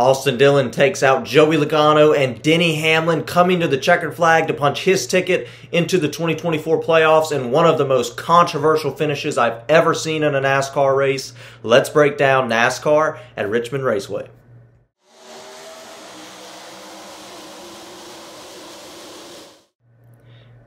Austin Dillon takes out Joey Logano, and Denny Hamlin coming to the checkered flag to punch his ticket into the 2024 playoffs in one of the most controversial finishes I've ever seen in a NASCAR race. Let's break down NASCAR at Richmond Raceway.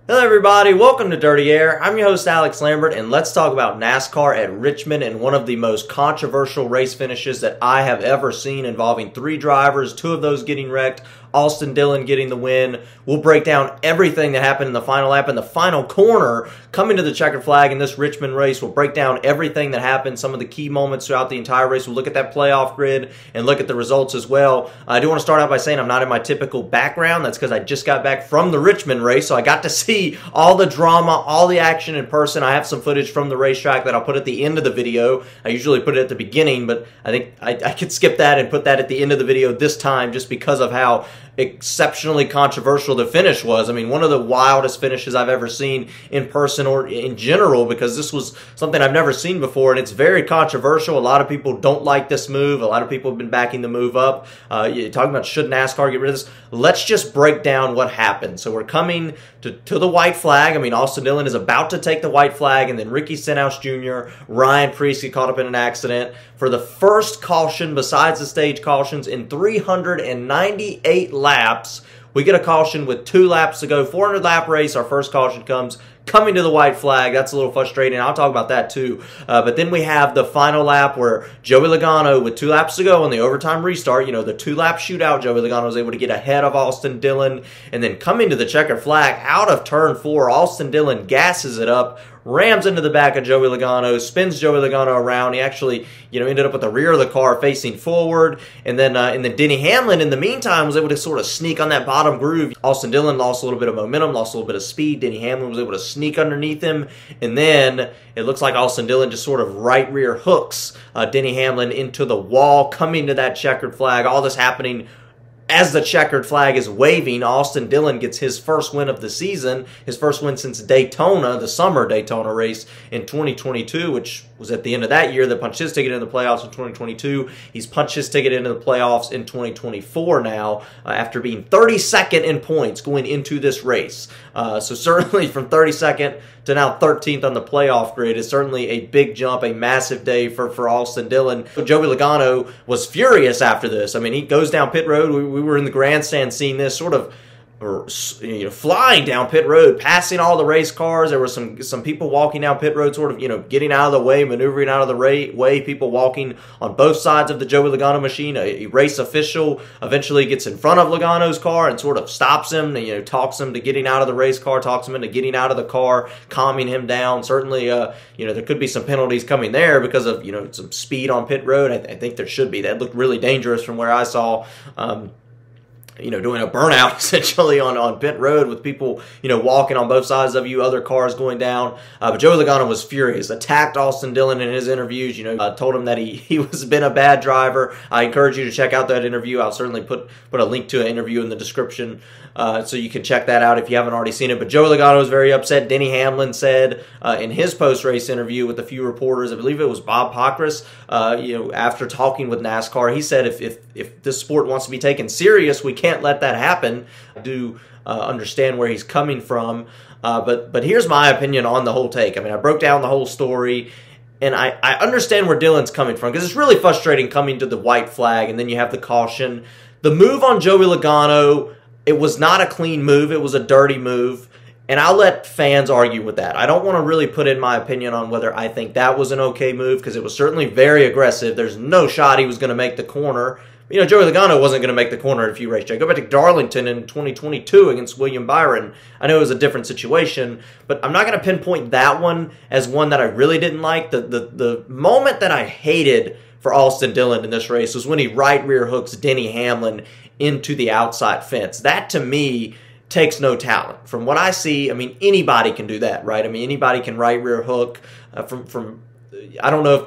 Hello everybody, welcome to Dirty Air. I'm your host Alex Lambert, and let's talk about NASCAR at Richmond and one of the most controversial race finishes that I have ever seen, involving three drivers, two of those getting wrecked, Austin Dillon getting the win. We'll break down everything that happened in the final lap and the final corner coming to the checkered flag in this Richmond race. We'll break down everything that happened, some of the key moments throughout the entire race. We'll look at that playoff grid and look at the results as well. I do want to start out by saying I'm not in my typical background. That's because I just got back from the Richmond race, so I got to see all the drama, all the action in person. I have some footage from the racetrack that I'll put at the end of the video. I usually put it at the beginning, but I think I could skip that and put that at the end of the video this time just because of how exceptionally controversial the finish was. I mean, one of the wildest finishes I've ever seen in person or in general, because this was something I've never seen before, and it's very controversial. A lot of people don't like this move. A lot of people have been backing the move up. You're talking about, should NASCAR get rid of this? Let's just break down what happened. So we're coming to the white flag. I mean, Austin Dillon is about to take the white flag, and then Ricky Stenhouse Jr., Ryan Preece get caught up in an accident for the first caution besides the stage cautions in 398 laps. We get a caution with 2 laps to go. 400 lap race, our first caution comes coming to the white flag. That's a little frustrating. I'll talk about that too. But then we have the final lap where Joey Logano, with 2 laps to go on the overtime restart, you know, the 2-lap shootout, Joey Logano was able to get ahead of Austin Dillon. And then coming to the checkered flag out of turn 4, Austin Dillon gasses it up, rams into the back of Joey Logano, spins Joey Logano around. He actually, ended up at the rear of the car facing forward. And then Denny Hamlin, in the meantime, was able to sort of sneak on that bottom groove. Austin Dillon lost a little bit of momentum, lost a little bit of speed. Denny Hamlin was able to sneak underneath him. And then it looks like Austin Dillon just sort of right rear hooks Denny Hamlin into the wall, coming to that checkered flag. All this happening as the checkered flag is waving. Austin Dillon gets his first win of the season, his first win since Daytona, the summer Daytona race in 2022, which was at the end of that year that punched his ticket into the playoffs in 2022. He's punched his ticket into the playoffs in 2024 now, after being 32nd in points going into this race. So certainly from 32nd to now 13th on the playoff grid is certainly a big jump, a massive day for Austin Dillon. Joey Logano was furious after this. I mean, he goes down pit road. We were in the grandstand seeing this, sort of flying down pit road, passing all the race cars. There were some people walking down pit road, sort of, getting out of the way, maneuvering out of the way, people walking on both sides of the Joey Logano machine. A race official eventually gets in front of Logano's car and sort of stops him, and, talks him to getting out of the race car, talks him into getting out of the car, calming him down. Certainly, there could be some penalties coming there because of, some speed on pit road. I think there should be. That looked really dangerous from where I saw. Doing a burnout essentially on pit road with people, walking on both sides of you, other cars going down. But Joey Logano was furious, attacked Austin Dillon in his interviews, told him that he was been a bad driver. I encourage you to check out that interview. I'll certainly put a link to an interview in the description so you can check that out if you haven't already seen it. But Joey Logano was very upset. Denny Hamlin said in his post-race interview with a few reporters, I believe it was Bob Pockrass, after talking with NASCAR, he said if this sport wants to be taken serious, we can't let that happen. I do understand where he's coming from, but here's my opinion on the whole take. I mean, I broke down the whole story, and I understand where Dillon's coming from, because it's really frustrating coming to the white flag, and then you have the caution. The move on Joey Logano, it was not a clean move. It was a dirty move, and I'll let fans argue with that. I don't want to really put in my opinion on whether I think that was an okay move, because it was certainly very aggressive. There's no shot he was going to make the corner. Joey Logano wasn't going to make the corner at a few racetracks. Go back to Darlington in 2022 against William Byron. I know it was a different situation, but I'm not going to pinpoint that one as one that I really didn't like. The moment that I hated for Austin Dillon in this race was when he right rear hooks Denny Hamlin into the outside fence. That, to me, takes no talent. From what I see, I mean, anybody can do that, right? I mean, anybody can right rear hook from I don't know if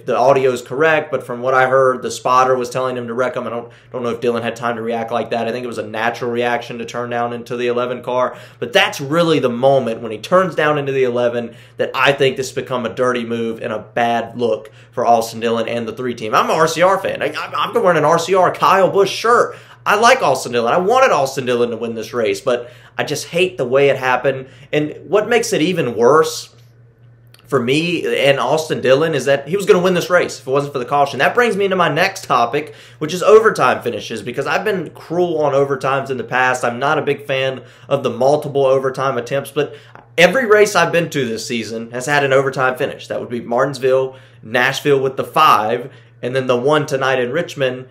the audio is correct, but from what I heard, the spotter was telling him to wreck him. I don't know if Dillon had time to react like that. I think it was a natural reaction to turn down into the 11 car. But that's really the moment when he turns down into the 11 that I think this has become a dirty move and a bad look for Austin Dillon and the 3 team. I'm an RCR fan. I'm wearing an RCR Kyle Busch shirt. I like Austin Dillon. I wanted Austin Dillon to win this race, but I just hate the way it happened. And what makes it even worse for me and Austin Dillon is that he was going to win this race if it wasn't for the caution. That brings me into my next topic, which is overtime finishes, because I've been cruel on overtimes in the past. I'm not a big fan of the multiple overtime attempts, but every race I've been to this season has had an overtime finish. That would be Martinsville, Nashville with the 5, and then the one tonight in Richmond.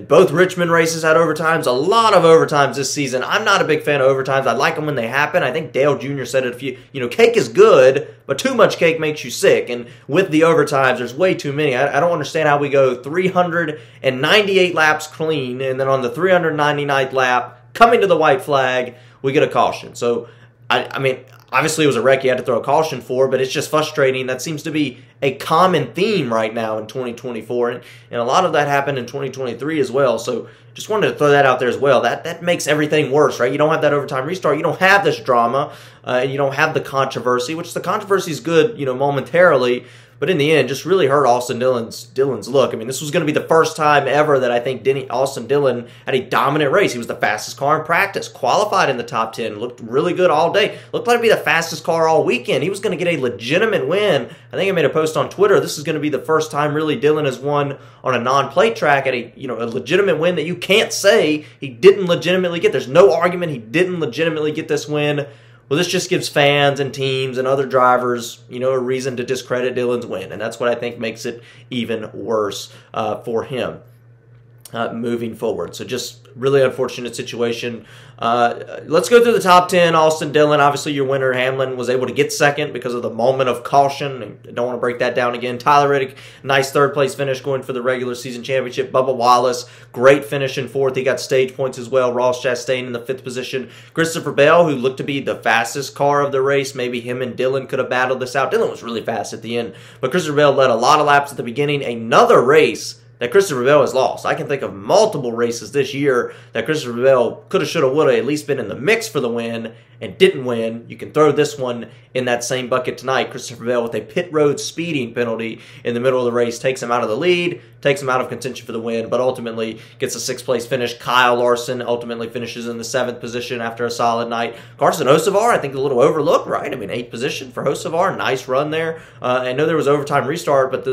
Both Richmond races had overtimes. A lot of overtimes this season. I'm not a big fan of overtimes. I like them when they happen. I think Dale Jr. said it a few. Cake is good, but too much cake makes you sick. And with the overtimes, there's way too many. I don't understand how we go 398 laps clean, and then on the 399th lap, coming to the white flag, we get a caution. So, I mean, obviously it was a wreck you had to throw a caution for, but it's just frustrating. That seems to be a common theme right now in 2024, and a lot of that happened in 2023 as well. So just wanted to throw that out there as well. That makes everything worse, right? You don't have that overtime restart. You don't have this drama, and you don't have the controversy, which the controversy is good, momentarily. But in the end, just really hurt Austin Dillon's look. I mean, this was going to be the first time ever that I think Austin Dillon had a dominant race. He was the fastest car in practice, qualified in the top 10, looked really good all day. Looked like to be the fastest car all weekend. He was going to get a legitimate win. I think I made a post on Twitter. This is going to be the first time really Dillon has won on a non-plate track at a legitimate win that you can't say he didn't legitimately get. There's no argument he didn't legitimately get this win. Well, this just gives fans and teams and other drivers, a reason to discredit Dillon's win. And that's what I think makes it even worse for him moving forward. So just really unfortunate situation. Let's go through the top 10. Austin Dillon, obviously your winner. Hamlin was able to get second because of the moment of caution. I don't want to break that down again. Tyler Reddick, nice third-place finish going for the regular season championship. Bubba Wallace, great finish in 4th. He got stage points as well. Ross Chastain in the 5th position. Christopher Bell, who looked to be the fastest car of the race. Maybe him and Dillon could have battled this out. Dillon was really fast at the end, but Christopher Bell led a lot of laps at the beginning. Another race that Christopher Bell has lost. I can think of multiple races this year that Christopher Bell coulda, shoulda, woulda at least been in the mix for the win and didn't win. You can throw this one in that same bucket tonight. Christopher Bell with a pit road speeding penalty in the middle of the race takes him out of the lead, takes him out of contention for the win, but ultimately gets a 6th place finish. Kyle Larson ultimately finishes in the 7th position after a solid night. Carson Hocevar, I think a little overlooked, right? I mean, 8th position for Hocevar. Nice run there. I know there was overtime restart, but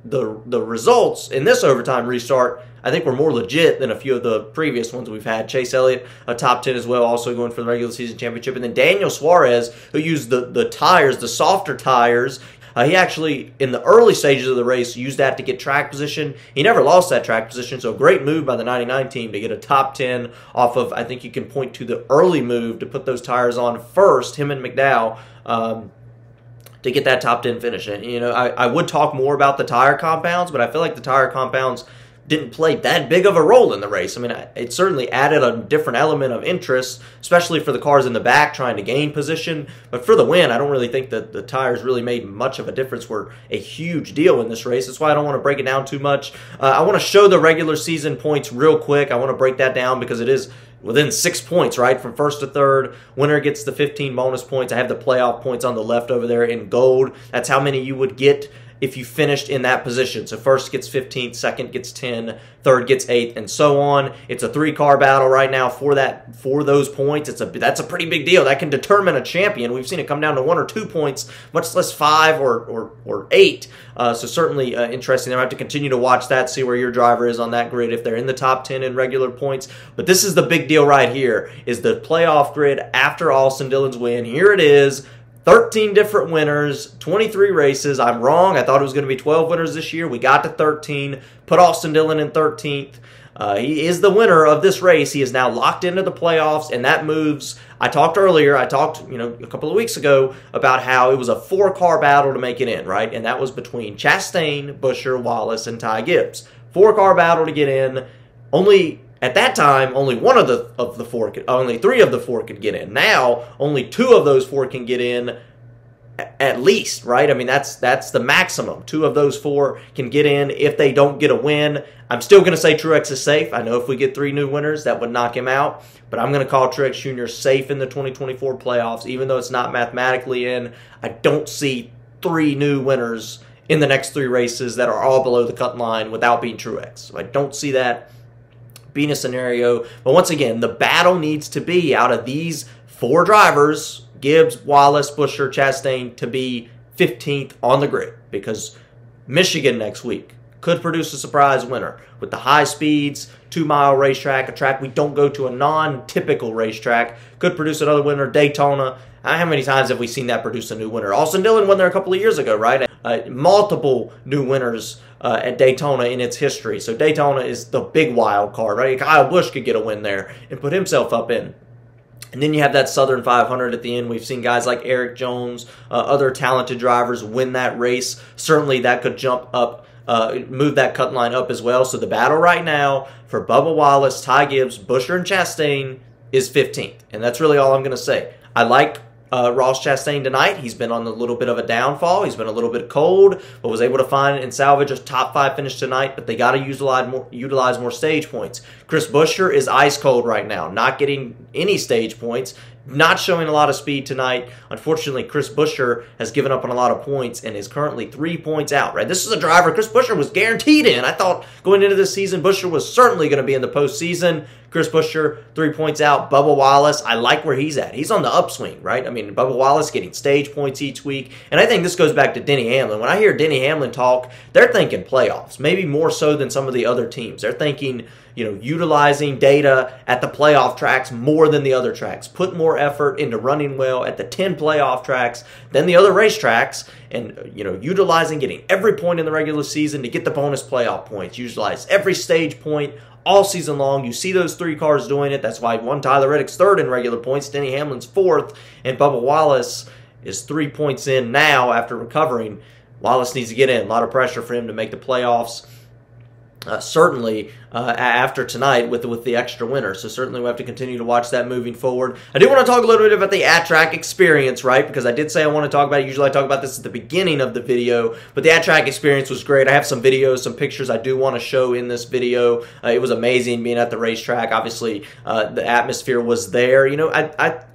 the results in this overtime restart, I think, were more legit than a few of the previous ones we've had. Chase Elliott, a top 10 as well, also going for the regular season championship. And then Daniel Suarez, who used the tires, the softer tires. He actually, in the early stages of the race, used that to get track position. He never lost that track position, so a great move by the 99 team to get a top 10 off of, I think you can point to the early move to put those tires on first, him and McDowell, to get that top 10 finish. And, I would talk more about the tire compounds, but I feel like the tire compounds didn't play that big of a role in the race. I mean, it certainly added a different element of interest, especially for the cars in the back trying to gain position. But for the win, I don't really think that the tires really made much of a difference, were a huge deal in this race. That's why I don't want to break it down too much. I want to show the regular season points real quick. I want to break that down because it is within 6 points, right? From 1st to 3rd. Winner gets the 15 bonus points. I have the playoff points on the left over there in gold. That's how many you would get if you finished in that position. So 1st gets 15, 2nd gets 10, 3rd gets 8, and so on. It's a 3-car battle right now for those points. That's a pretty big deal. That can determine a champion. We've seen it come down to 1 or 2 points, much less 5 or 8. So certainly interesting. I have to continue to watch that, see where your driver is on that grid, if they're in the top 10 in regular points. But this is the big deal right here, is the playoff grid after Austin Dillon's win. Here it is. 13 different winners, 23 races. I'm wrong. I thought it was going to be 12 winners this year. We got to 13. Put Austin Dillon in 13th. He is the winner of this race. He is now locked into the playoffs, and that moves. I talked earlier, a couple of weeks ago about how it was a 4-car battle to make it in, right? And that was between Chastain, Buescher, Wallace, and Ty Gibbs. 4-car battle to get in. At that time, only only 3 of the 4 could get in. Now, only 2 of those 4 can get in. at least, right? I mean, that's the maximum. 2 of those 4 can get in. If they don't get a win, I'm still going to say Truex is safe. I know if we get 3 new winners, that would knock him out. But I'm going to call Truex Jr. safe in the 2024 playoffs, even though it's not mathematically in. I don't see 3 new winners in the next 3 races that are all below the cut line without being Truex. So I don't see that being a scenario. But once again, the battle needs to be out of these 4 drivers, Gibbs, Wallace, Buescher, Chastain, to be 15th on the grid, because Michigan next week could produce a surprise winner with the high speeds, 2-mile racetrack, a track we don't go to, a non-typical racetrack, could produce another winner. Daytona, how many times have we seen that produce a new winner? Austin Dillon won there a couple of years ago, right? Multiple new winners at Daytona in its history. So Daytona is the big wild card, right? Kyle Busch could get a win there and put himself up in. And then you have that Southern 500 at the end. We've seen guys like Eric Jones, other talented drivers win that race. Certainly that could jump up, move that cut line up as well. So the battle right now for Bubba Wallace, Ty Gibbs, Buescher, and Chastain is 15th. And that's really all I'm going to say. I like Ross Chastain tonight. He's been on a little bit of a downfall. He's been a little bit cold, but was able to find and salvage a top 5 finish tonight. But they got to utilize more stage points. Chris Buescher is ice cold right now, not getting any stage points, not showing a lot of speed tonight. Unfortunately, Chris Buescher has given up on a lot of points and is currently 3 points out. Right, this is a driver Chris Buescher was guaranteed in. I thought going into this season, Buescher was certainly going to be in the postseason. Chris Buescher, 3 points out. Bubba Wallace, I like where he's at. He's on the upswing, right? I mean, Bubba Wallace getting stage points each week. And I think this goes back to Denny Hamlin. When I hear Denny Hamlin talk, they're thinking playoffs, maybe more so than some of the other teams. They're thinking, you know, utilizing data at the playoff tracks more than the other tracks. Put more effort into running well at the 10 playoff tracks than the other racetracks. And, you know, utilizing getting every point in the regular season to get the bonus playoff points. Utilize every stage point all season long. You see those 3 cars doing it. That's why Tyler Reddick's 3rd in regular points, Denny Hamlin's 4th, and Bubba Wallace is 3 points in now after recovering. Wallace needs to get in. A lot of pressure for him to make the playoffs. Certainly after tonight with the extra winner. So certainly we'll have to continue to watch that moving forward. I do want to talk a little bit about the at-track experience, right? Because I did say I want to talk about it. Usually I talk about this at the beginning of the video, but the at-track experience was great. I have some videos, some pictures I do want to show in this video. It was amazing being at the racetrack. Obviously, the atmosphere was there. You know,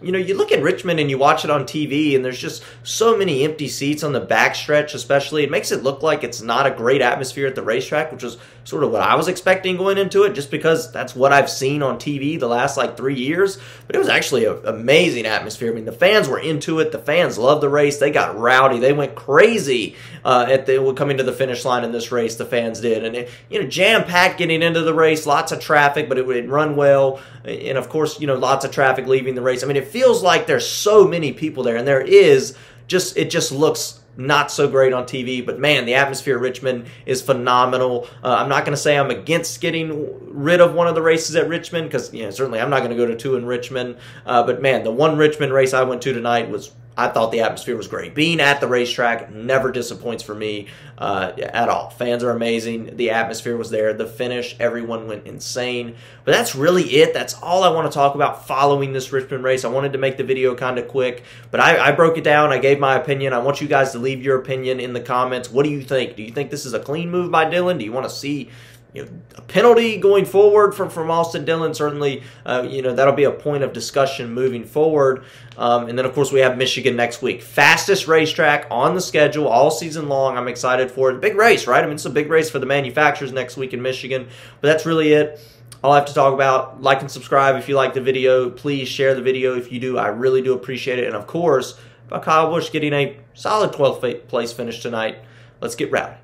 you look at Richmond and you watch it on TV, and there's just so many empty seats on the backstretch, especially. It makes it look like it's not a great atmosphere at the racetrack, which was sort of what I was expecting going into it, just because that's what I've seen on TV the last like 3 years. But it was actually an amazing atmosphere. I mean, the fans were into it. The fans loved the race. They got rowdy. They went crazy coming to the finish line in this race. The fans did, and it, you know, jam-packed getting into the race. Lots of traffic, but it would run well. And of course, you know, lots of traffic leaving the race. I mean, it feels like there's so many people there, and there is. It just looks not so great on TV, but man, the atmosphere at Richmond is phenomenal. I'm not going to say I'm against getting rid of one of the races at Richmond, because, you know, certainly I'm not going to go to 2 in Richmond. But man, the one Richmond race I went to tonight I thought the atmosphere was great. Being at the racetrack never disappoints for me at all. Fans are amazing. The atmosphere was there. The finish, everyone went insane. But that's really it. That's all I want to talk about following this Richmond race. I wanted to make the video kind of quick, but I broke it down. I gave my opinion. I want you guys to leave your opinion in the comments. What do you think? Do you think this is a clean move by Dillon? Do you want to see, you know, a penalty going forward from Austin Dillon? Certainly, you know, that'll be a point of discussion moving forward. And then, of course, we have Michigan next week. Fastest racetrack on the schedule all season long. I'm excited for it. Big race, right? I mean, it's a big race for the manufacturers next week in Michigan. But that's really it. All I have to talk about. Like and subscribe if you like the video. Please share the video if you do. I really do appreciate it. And, of course, about Kyle Busch getting a solid 12th place finish tonight. Let's get rowdy.